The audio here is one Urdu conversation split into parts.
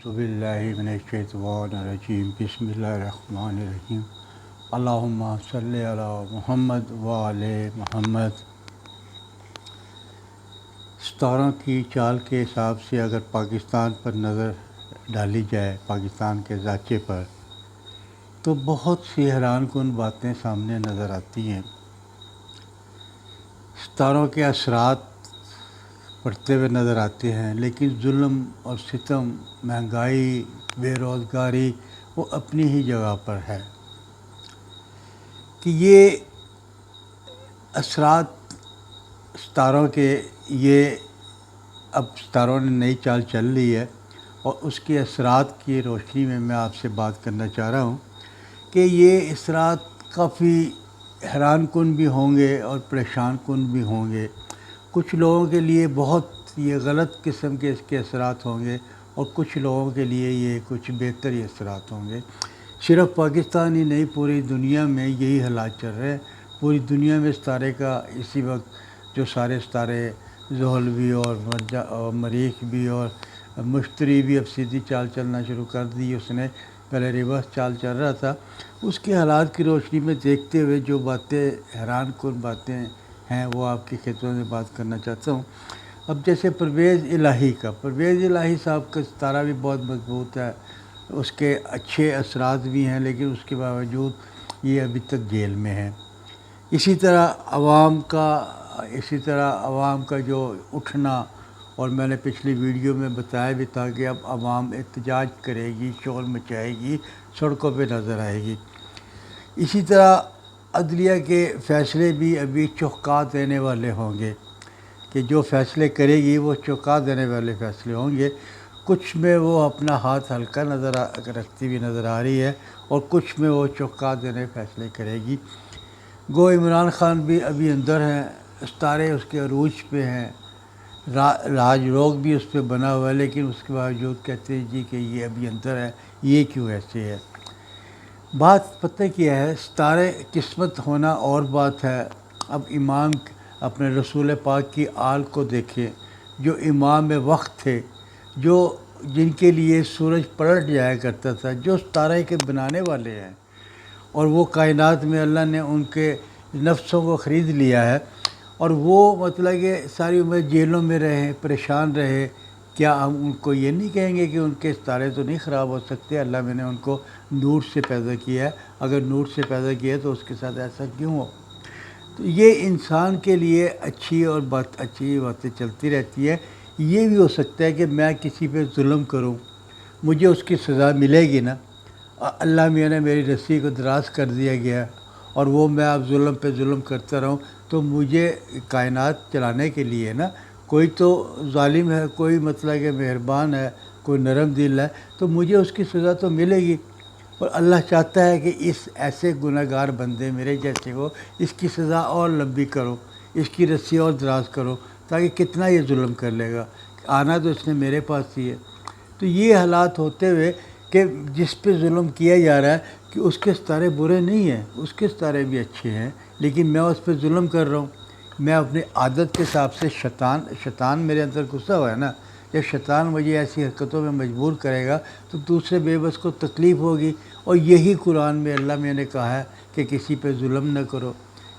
اعوذ باللہ من الشیطان الرجیم بسم اللہ الرحمن الرحیم اللہم صلی علی محمد وآل محمد۔ ستاروں کی چال کے حساب سے اگر پاکستان پر نظر ڈالی جائے، پاکستان کے ذاچے پر، تو بہت سی حیران کن باتیں سامنے نظر آتی ہیں۔ ستاروں کے اثرات پڑتے ہوئے نظر آتے ہیں، لیکن ظلم اور ستم، مہنگائی، بے روزگاری وہ اپنی ہی جگہ پر ہے کہ یہ اثرات ستاروں کے اب ستاروں نے نئی چال چل لی ہے، اور اس کے اثرات کی روشنی میں آپ سے بات کرنا چاہ رہا ہوں کہ یہ اثرات کافی حیران کن بھی ہوں گے اور پریشان کن بھی ہوں گے۔ کچھ لوگوں کے لیے بہت یہ غلط قسم کے اس کے اثرات ہوں گے، اور کچھ لوگوں کے لیے یہ کچھ بہتر ہی اثرات ہوں گے۔ صرف پاکستان ہی نہیں، پوری دنیا میں یہی حالات چل رہے ہیں۔ پوری دنیا میں ستارے کا اسی وقت جو سارے ستارے، زحل بھی اور مریخ بھی اور مشتری بھی اب سیدھی چال چلنا شروع کر دی۔ اس نے پہلے ریورس چال چل رہا تھا۔ اس کے حالات کی روشنی میں دیکھتے ہوئے جو باتیں حیران کن باتیں ہیں وہ آپ کی خدمت میں بات کرنا چاہتا ہوں۔ اب جیسے پرویز الہی صاحب کا ستارہ بھی بہت مضبوط ہے، اس کے اچھے اثرات بھی ہیں، لیکن اس کے باوجود یہ ابھی تک جیل میں ہے۔ اسی طرح عوام کا جو اٹھنا، اور میں نے پچھلی ویڈیو میں بتایا بھی تھا کہ اب عوام احتجاج کرے گی، شور مچائے گی، سڑکوں پہ نظر آئے گی۔ اسی طرح عدلیہ کے فیصلے بھی ابھی چونکا دینے والے ہوں گے، کہ جو فیصلے کرے گی وہ چونکا دینے والے فیصلے ہوں گے۔ کچھ میں وہ اپنا ہاتھ ہلکا رکھتی ہوئی نظر آ رہی ہے، اور کچھ میں وہ چونکا دینے فیصلے کرے گی۔ گو عمران خان بھی ابھی اندر ہیں، ستارے اس کے عروج پہ ہیں، راج روگ بھی اس پہ بنا ہوا ہے، لیکن اس کے باوجود کہتے ہیں جی کہ یہ ابھی اندر ہے، یہ کیوں ایسے ہے؟ بات پتہ کیا ہے، ستارے قسمت ہونا اور بات ہے۔ اب امام اپنے رسول پاک کی آل کو دیکھیں، جو امام وقت تھے، جن کے لیے سورج پلٹ جایا کرتا تھا، جو ستارے کے بنانے والے ہیں، اور وہ کائنات میں اللہ نے ان کے نفسوں کو خرید لیا ہے، اور وہ مطلب کہ ساری عمر جیلوں میں رہے، پریشان رہے۔ کیا ہم ان کو یہ نہیں کہیں گے کہ ان کے ستارے تو نہیں خراب ہو سکتے؟ اللہ میں نے ان کو نور سے پیدا کیا ہے، اگر نور سے پیدا کیا ہے تو اس کے ساتھ ایسا کیوں ہو؟ تو یہ انسان کے لیے اچھی باتیں چلتی رہتی ہے۔ یہ بھی ہو سکتا ہے کہ میں کسی پہ ظلم کروں، مجھے اس کی سزا ملے گی نا۔ اللہ میاں نے میری رسی کو دراز کر دیا گیا، اور وہ میں اب ظلم پہ ظلم کرتا رہوں، تو مجھے کائنات چلانے کے لیے نا کوئی تو ظالم ہے، کوئی مطلب کہ مہربان ہے، کوئی نرم دل ہے، تو مجھے اس کی سزا تو ملے گی۔ اور اللہ چاہتا ہے کہ اس ایسے گناہ گار بندے میرے جیسے کو اس کی سزا اور لمبی کرو، اس کی رسی اور دراز کرو، تاکہ کتنا یہ ظلم کر لے گا، آنا تو اس نے میرے پاس ہی ہے۔ تو یہ حالات ہوتے ہوئے کہ جس پہ ظلم کیا جا رہا ہے کہ اس کے ستارے برے نہیں ہیں، اس کے ستارے بھی اچھے ہیں، لیکن میں اس پہ ظلم کر رہا ہوں۔ میں اپنی عادت کے حساب سے شیطان میرے اندر گھسا ہوا ہے نا، جب شیطان مجھے ایسی حرکتوں میں مجبور کرے گا تو دوسرے بے بس کو تکلیف ہوگی۔ اور یہی قرآن میں اللہ میں نے کہا ہے کہ کسی پہ ظلم نہ کرو،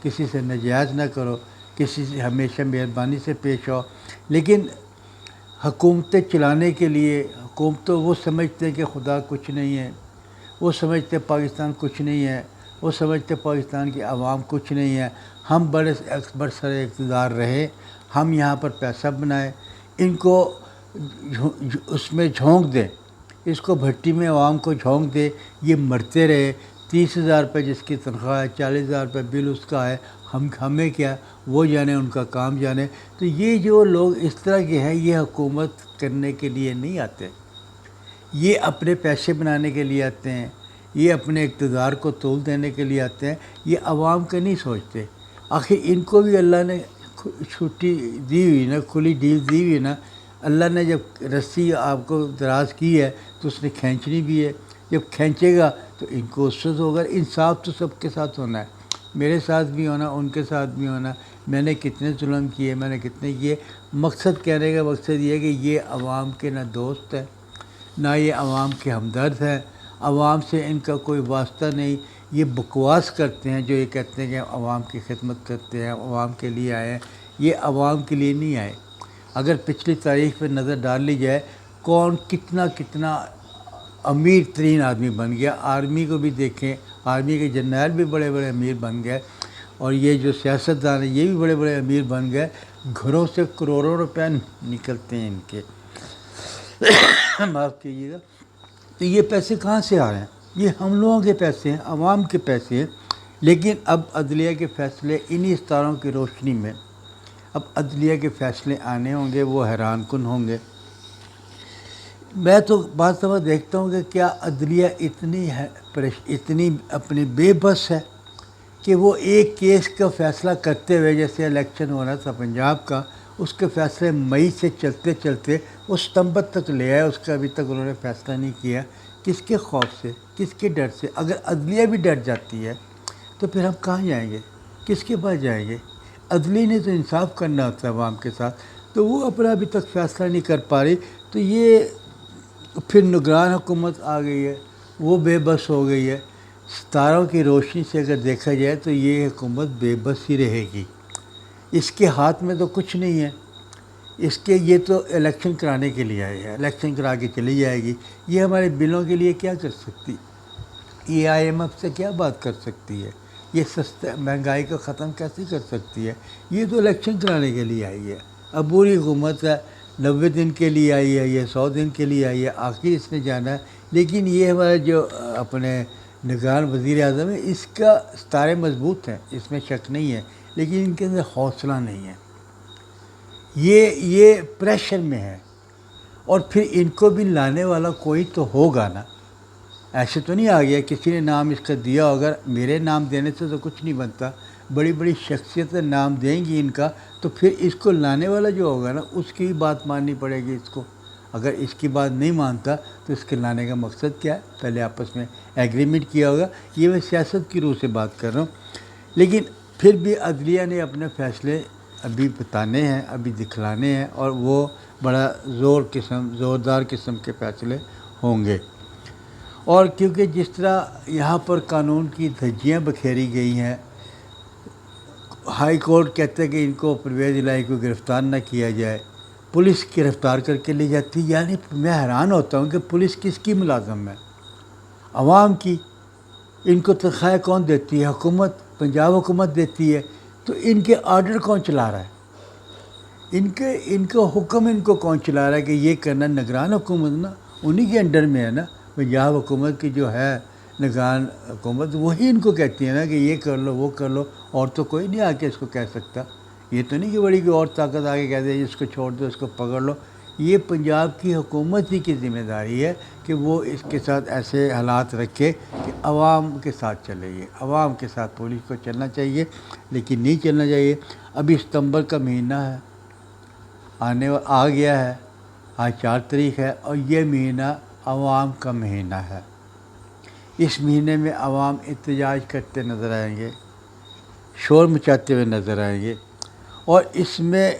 کسی سے ناجائز نہ کرو، کسی سے ہمیشہ مہربانی سے پیش آؤ۔ لیکن حکومتیں چلانے کے لیے حکومتوں وہ سمجھتے ہیں کہ خدا کچھ نہیں ہے، وہ سمجھتے پاکستان کچھ نہیں ہے، وہ سمجھتے پاکستان کی عوام کچھ نہیں ہے۔ ہم برسر اقتدار رہے، ہم یہاں پر پیسہ بنائے، ان کو اس میں جھونک دیں، اس کو بھٹی میں عوام کو جھونک دے، یہ مرتے رہے۔ 30,000 روپے جس کی تنخواہ ہے، 40,000 روپے بل اس کا ہے، ہمیں کیا، وہ جانے، ان کا کام جانے۔ تو یہ جو لوگ اس طرح کے ہیں، یہ حکومت کرنے کے لیے نہیں آتے، یہ اپنے پیسے بنانے کے لیے آتے ہیں، یہ اپنے اقتدار کو طول دینے کے لیے آتے ہیں، یہ عوام کا نہیں سوچتے۔ آخر ان کو بھی اللہ نے چھٹی دی ہوئی نا، کھلی ڈیل دی ہوئی نا۔ اللہ نے جب رسی آپ کو دراز کی ہے تو اس نے کھینچنی بھی ہے، جب کھینچے گا تو ان کو اس سے ہوگا۔ انصاف تو سب کے ساتھ ہونا ہے، میرے ساتھ بھی ہونا، ان کے ساتھ بھی ہونا۔ میں نے کتنے ظلم کیے، میں نے کتنے کیے۔ مقصد کہنے کا مقصد یہ ہے کہ یہ عوام کے نہ دوست ہے، نہ یہ عوام کے ہمدرد ہیں، عوام سے ان کا کوئی واسطہ نہیں، یہ بکواس کرتے ہیں جو یہ کہتے ہیں کہ عوام کی خدمت کرتے ہیں، عوام کے لیے آئے ہیں، یہ عوام کے لیے نہیں آئے۔ اگر پچھلی تاریخ پہ نظر ڈال لی جائے کون کتنا امیر ترین آدمی بن گیا، آرمی کو بھی دیکھیں، آرمی کے جرنیل بھی بڑے بڑے امیر بن گئے، اور یہ جو سیاستدان ہیں یہ بھی بڑے بڑے امیر بن گئے، گھروں سے کروڑوں روپے نکلتے ہیں ان کے، معاف کیجیے گا۔ تو یہ پیسے کہاں سے آ رہے ہیں؟ یہ ہم لوگوں کے پیسے ہیں، عوام کے پیسے ہیں۔ لیکن اب عدلیہ کے فیصلے انہی ستاروں کی روشنی میں اب عدلیہ کے فیصلے آنے ہوں گے، وہ حیران کن ہوں گے۔ میں تو بعض دفعہ دیکھتا ہوں کہ کیا عدلیہ اتنی اپنی بے بس ہے کہ وہ ایک کیس کا فیصلہ کرتے ہوئے، جیسے الیکشن ہو رہا تھا پنجاب کا، اس کے فیصلے مئی سے چلتے چلتے وہ ستمبر تک لے آئے، اس کا ابھی تک انہوں نے فیصلہ نہیں کیا۔ کس کے خوف سے، کس کے ڈر سے؟ اگر عدلیہ بھی ڈر جاتی ہے تو پھر ہم کہاں جائیں گے؟ کس کے پاس جائیں گے؟ عدلیہ نے تو انصاف کرنا ہوتا ہے عوام کے ساتھ، تو وہ اپنا ابھی تک فیصلہ نہیں کر پا رہی، تو یہ پھر نگران حکومت آ گئی ہے، وہ بے بس ہو گئی ہے۔ ستاروں کی روشنی سے اگر دیکھا جائے تو یہ حکومت بے بس ہی رہے گی، اس کے ہاتھ میں تو کچھ نہیں ہے، اس کے یہ تو الیکشن کرانے کے لیے آئی ہے، الیکشن کرا کے چلی جائے گی۔ یہ ہمارے بلوں کے لیے کیا کر سکتی؟ یہ IMF سے کیا بات کر سکتی ہے؟ یہ سستا مہنگائی کو ختم کیسے کر سکتی ہے؟ یہ تو الیکشن کرانے کے لیے آئی ہے۔ اب پوری حکومت ہے، 90 دن کے لیے آئی ہے، یہ 100 دن کے لیے آئی ہے، آخر اس نے جانا ہے۔ لیکن یہ ہمارے جو اپنے نگران وزیر اعظم ہے، اس کا ستارے مضبوط ہیں، اس میں شک نہیں ہے، لیکن ان کے اندر حوصلہ نہیں ہے، یہ پریشر میں ہے۔ اور پھر ان کو بھی لانے والا کوئی تو ہوگا نا، ایسے تو نہیں آ گیا کسی نے نام اس کا دیا ہوگا، میرے نام دینے سے تو کچھ نہیں بنتا، بڑی بڑی شخصیتیں نام دیں گی ان کا، تو پھر اس کو لانے والا جو ہوگا نا اس کی بات ماننی پڑے گی اس کو۔ اگر اس کی بات نہیں مانتا تو اس کے لانے کا مقصد کیا ہے؟ پہلے آپس میں ایگریمنٹ کیا ہوگا۔ یہ میں سیاست کی روح سے بات کر رہا ہوں۔ لیکن پھر بھی عدلیہ نے اپنے فیصلے ابھی بتانے ہیں، ابھی دکھلانے ہیں، اور وہ بڑا زوردار قسم کے فیصلے ہوں گے۔ اور کیونکہ جس طرح یہاں پر قانون کی دھجیاں بکھیری گئی ہیں، ہائی کورٹ کہتے ہیں کہ ان کو پرویز الہی کو گرفتار نہ کیا جائے، پولیس گرفتار کر کے لے جاتی، یعنی میں حیران ہوتا ہوں کہ پولیس کس کی ملازم ہے؟ عوام کی۔ ان کو تنخواہیں کون دیتی ہے؟ حکومت، پنجاب حکومت دیتی ہے، تو ان کے آرڈر کون چلا رہا ہے؟ ان کو حکم ان کو کون چلا رہا ہے کہ یہ کرنا؟ نگران حکومت نا، انہی کے انڈر میں ہے نا، پنجاب حکومت کی جو ہے نگران حکومت، وہی ان کو کہتی ہے نا کہ یہ کر لو وہ کر لو، اور تو کوئی نہیں آ کے اس کو کہہ سکتا۔ یہ تو نہیں کہ بڑی کوئی اور طاقت آ کے کہہ دے اس کو چھوڑ دو، اس کو پکڑ لو۔ یہ پنجاب کی حکومت ہی کی ذمہ داری ہے کہ وہ اس کے ساتھ ایسے حالات رکھے کہ عوام کے ساتھ چلے، یہ عوام کے ساتھ پولیس کو چلنا چاہیے، لیکن نہیں چلنا چاہیے۔ ابھی ستمبر کا مہینہ ہے، آ گیا ہے، آج 4 تاریخ ہے، اور یہ مہینہ عوام کا مہینہ ہے۔ اس مہینے میں عوام احتجاج کرتے نظر آئیں گے، شور مچاتے ہوئے نظر آئیں گے، اور اس میں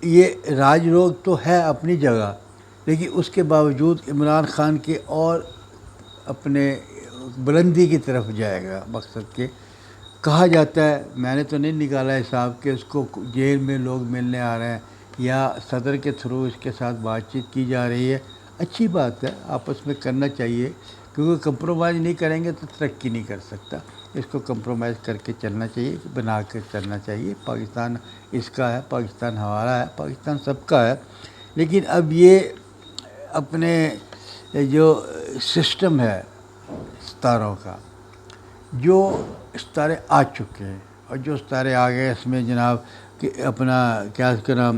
یہ راج روگ تو ہے اپنی جگہ، لیکن اس کے باوجود عمران خان کے اور اپنے بلندی کی طرف جائے گا مقصد کے۔ کہا جاتا ہے، میں نے تو نہیں نکالا حساب، کہ اس کو جیل میں لوگ ملنے آ رہے ہیں، یا صدر کے تھرو اس کے ساتھ بات چیت کی جا رہی ہے۔ اچھی بات ہے، آپس میں کرنا چاہیے، کیونکہ کمپرومائز نہیں کریں گے تو ترقی نہیں کر سکتا۔ اس کو کمپرومائز کر کے چلنا چاہیے، بنا کے چلنا چاہیے۔ پاکستان اس کا ہے، پاکستان ہمارا ہے، پاکستان سب کا ہے۔ لیکن اب یہ اپنے جو سسٹم ہے ستاروں کا، جو ستارے آ چکے ہیں، اور جو ستارے آ گئے اس میں جناب کہ اپنا کیا اس کا نام،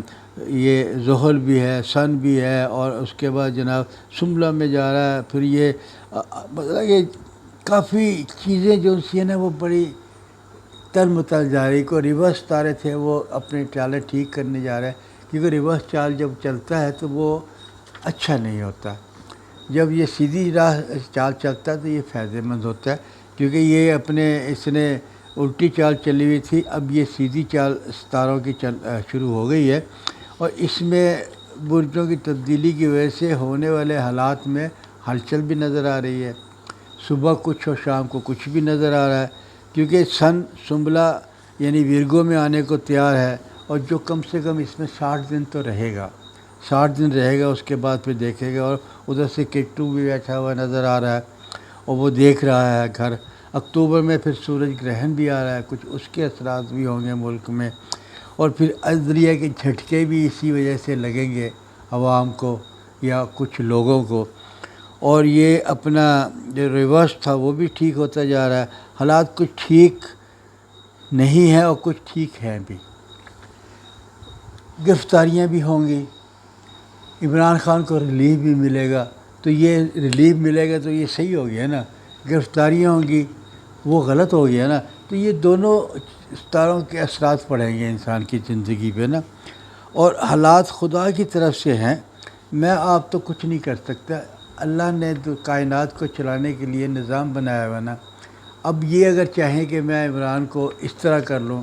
یہ زحل بھی ہے، سن بھی ہے، اور اس کے بعد جناب سنبلہ میں جا رہا ہے، پھر یہ مطلب کہ کافی چیزیں جو سی ہیں نا وہ بڑی تل متل جا رہی۔ کو ریورس ستارے تھے وہ اپنی چالیں ٹھیک کرنے جا رہے ہیں، کیونکہ ریورس چال جب چلتا ہے تو وہ اچھا نہیں ہوتا، جب یہ سیدھی راہ چال چلتا ہے تو یہ فائدہ مند ہوتا ہے، کیونکہ یہ اس نے الٹی چال چلی ہوئی تھی، اب یہ سیدھی چال ستاروں کی شروع ہو گئی ہے، اور اس میں برجوں کی تبدیلی کی وجہ سے ہونے والے حالات میں ہلچل بھی نظر آ رہی ہے، صبح کچھ اور شام کو کچھ بھی نظر آ رہا ہے، کیونکہ سن سنبلا یعنی ویرگو میں آنے کو تیار ہے، اور جو کم سے کم اس میں 60 دن تو رہے گا، 60 دن رہے گا، اس کے بعد پھر دیکھے گا۔ اور ادھر سے کیٹو بھی بیٹھا ہوا نظر آ رہا ہے اور وہ دیکھ رہا ہے گھر۔ اکتوبر میں پھر سورج گرہن بھی آ رہا ہے، کچھ اس کے اثرات بھی ہوں گے ملک میں، اور پھر ازدریہ کے جھٹکے بھی اسی وجہ سے لگیں گے عوام کو یا کچھ لوگوں کو، اور یہ اپنا جو ریورس تھا وہ بھی ٹھیک ہوتا جا رہا ہے۔ حالات کچھ ٹھیک نہیں ہیں اور کچھ ٹھیک ہیں بھی، گرفتاریاں بھی ہوں گی، عمران خان کو ریلیف بھی ملے گا، تو یہ ریلیف ملے گا تو یہ صحیح ہو گیا نا، گرفتاریاں ہوں گی وہ غلط ہو گیا نا، تو یہ دونوں ستاروں کے اثرات پڑیں گے انسان کی زندگی پہ نا، اور حالات خدا کی طرف سے ہیں، میں آپ تو کچھ نہیں کر سکتا، اللہ نے کائنات کو چلانے کے لیے نظام بنایا ہوا نا۔ اب یہ اگر چاہیں کہ میں عمران کو اس طرح کر لوں،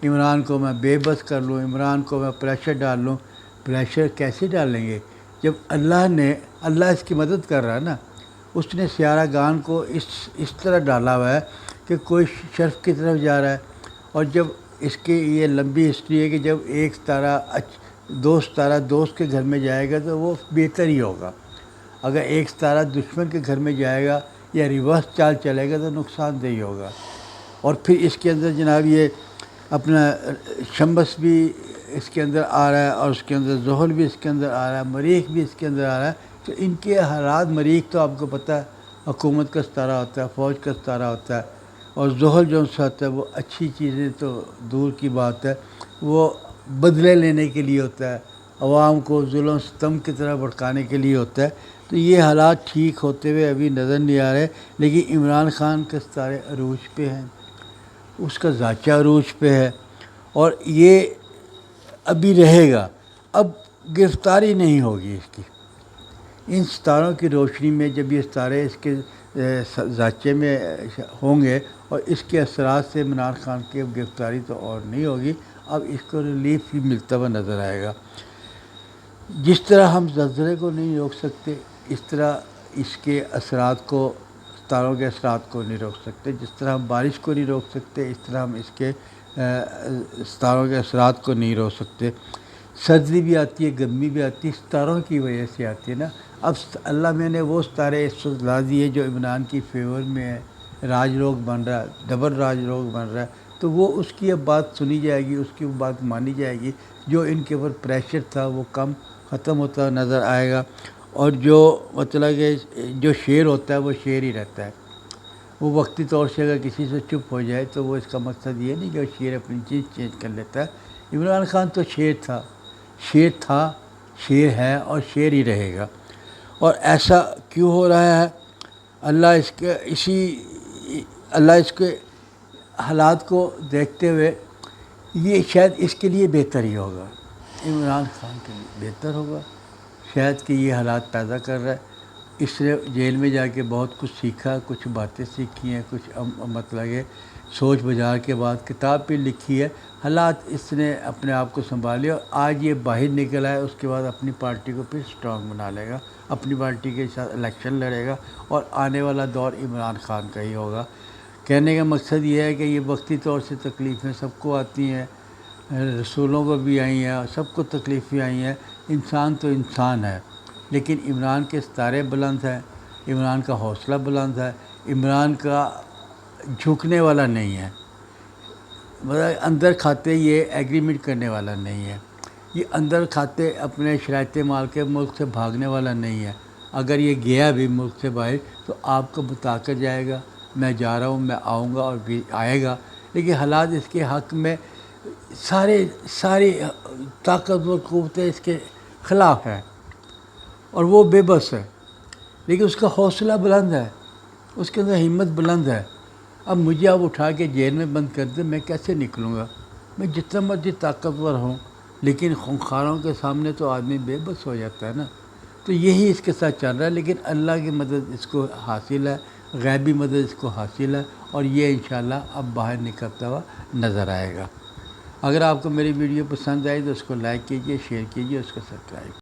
عمران کو میں بے بس کر لوں، عمران کو میں پریشر ڈال لوں، پریشر کیسے ڈالیں گے جب اللہ اس کی مدد کر رہا ہے نا، اس نے سیارہ گان کو اس طرح ڈالا ہوا ہے کہ کوئی شرف کی طرف جا رہا ہے، اور جب اس کی یہ لمبی ہسٹری ہے کہ جب ایک ستارہ دوست کے گھر میں جائے گا تو وہ بہتر ہی ہوگا، اگر ایک ستارہ دشمن کے گھر میں جائے گا یا ریورس چال چلے گا تو نقصان دہ ہوگا۔ اور پھر اس کے اندر جناب یہ اپنا شمس بھی اس کے اندر آ رہا ہے، اور اس کے اندر زحل بھی اس کے اندر آ رہا ہے، مریخ بھی اس کے اندر آ رہا ہے، تو ان کے حالات، مریخ تو آپ کو پتہ ہے حکومت کا ستارہ ہوتا ہے، فوج کا ستارہ ہوتا ہے، اور زحل جو سا ہوتا ہے وہ اچھی چیزیں تو دور کی بات ہے، وہ بدلے لینے کے لیے ہوتا ہے، عوام کو ظلم ستم کی طرح بھڑکانے کے لیے ہوتا ہے، تو یہ حالات ٹھیک ہوتے ہوئے ابھی نظر نہیں آ رہے، لیکن عمران خان کے ستارے عروج پہ ہیں، اس کا ذاچہ عروج پہ ہے، اور یہ ابھی رہے گا، اب گرفتاری نہیں ہوگی اس کی، ان ستاروں کی روشنی میں جب یہ ستارے اس کے ذاچے میں ہوں گے اور اس کے اثرات سے عمران خان کی اب گرفتاری تو اور نہیں ہوگی، اب اس کو ریلیف بھی ملتا ہوا نظر آئے گا۔ جس طرح ہم زلزلے کو نہیں روک سکتے اس طرح اس کے اثرات کو، ستاروں کے اثرات کو نہیں روک سکتے، جس طرح ہم بارش کو نہیں روک سکتے اس طرح ہم اس کے ستاروں کے اثرات کو نہیں روک سکتے۔ سردی بھی آتی ہے، گرمی بھی آتی ہے، ستاروں کی وجہ سے آتی ہے نا۔ اب اللہ میں نے وہ ستارے اس وقت لا دیے جو عمران کی فیور میں ہے، راج لوگ بن رہا ہے، ڈبل راج لوگ بن رہا ہے، تو وہ اس کی اب بات سنی جائے گی، اس کی بات مانی جائے گی، جو ان کے اوپر پریشر تھا وہ کم ختم ہوتا نظر آئے گا، اور جو مطلب کہ جو شیر ہوتا ہے وہ شیر ہی رہتا ہے، وہ وقتی طور سے اگر کسی سے چپ ہو جائے تو وہ اس کا مقصد یہ نہیں کہ وہ شیر اپنی چیز چینج کر لیتا ہے۔ عمران خان تو شیر تھا، شیر ہے اور شیر ہی رہے گا، اور ایسا کیوں ہو رہا ہے؟ اللہ اس کے حالات کو دیکھتے ہوئے یہ شاید اس کے لیے بہتر ہی ہوگا، عمران خان کے لیے بہتر ہوگا شاید کہ یہ حالات پیدا کر رہا ہے۔ اس نے جیل میں جا کے بہت کچھ سیکھا، کچھ باتیں سیکھی ہیں، کچھ مطلب کہ سوچ بجار کے بعد کتاب بھی لکھی ہے، حالات اس نے اپنے آپ کو سنبھالے، اور آج یہ باہر نکل آئے، اس کے بعد اپنی پارٹی کو پھر سٹرانگ بنا لے گا، اپنی پارٹی کے ساتھ الیکشن لڑے گا، اور آنے والا دور عمران خان کا ہی ہوگا۔ کہنے کا مقصد یہ ہے کہ یہ وقتی طور سے تکلیفیں سب کو آتی ہیں، رسولوں کو بھی آئی ہیں، سب کو تکلیفیں آئی ہیں، انسان تو انسان ہے، لیکن عمران کے ستارے بلند ہیں، عمران کا حوصلہ بلند ہے، عمران کا جھکنے والا نہیں ہے، مطلب اندر کھاتے یہ ایگریمنٹ کرنے والا نہیں ہے، یہ اندر کھاتے اپنے شرائط مال کے ملک سے بھاگنے والا نہیں ہے، اگر یہ گیا بھی ملک سے باہر تو آپ کو بتا کر جائے گا میں جا رہا ہوں، میں آؤں گا، اور بھی آئے گا، لیکن حالات اس کے حق میں ساری طاقتور قوتیں اس کے خلاف ہیں، اور وہ بے بس ہے، لیکن اس کا حوصلہ بلند ہے، اس کے اندر ہمت بلند ہے۔ اب مجھے اب اٹھا کے جیل میں بند کر دیں، میں کیسے نکلوں گا؟ میں جتنا مرضی طاقتور ہوں، لیکن خونخواروں کے سامنے تو آدمی بے بس ہو جاتا ہے نا، تو یہی اس کے ساتھ چل رہا ہے، لیکن اللہ کی مدد اس کو حاصل ہے، غیبی مدد اس کو حاصل ہے، اور یہ انشاءاللہ اب باہر نکلتا ہوا نظر آئے گا۔ اگر آپ کو میری ویڈیو پسند آئی تو اس کو لائک کیجئے، شیئر کیجئے، اس کو سبسکرائب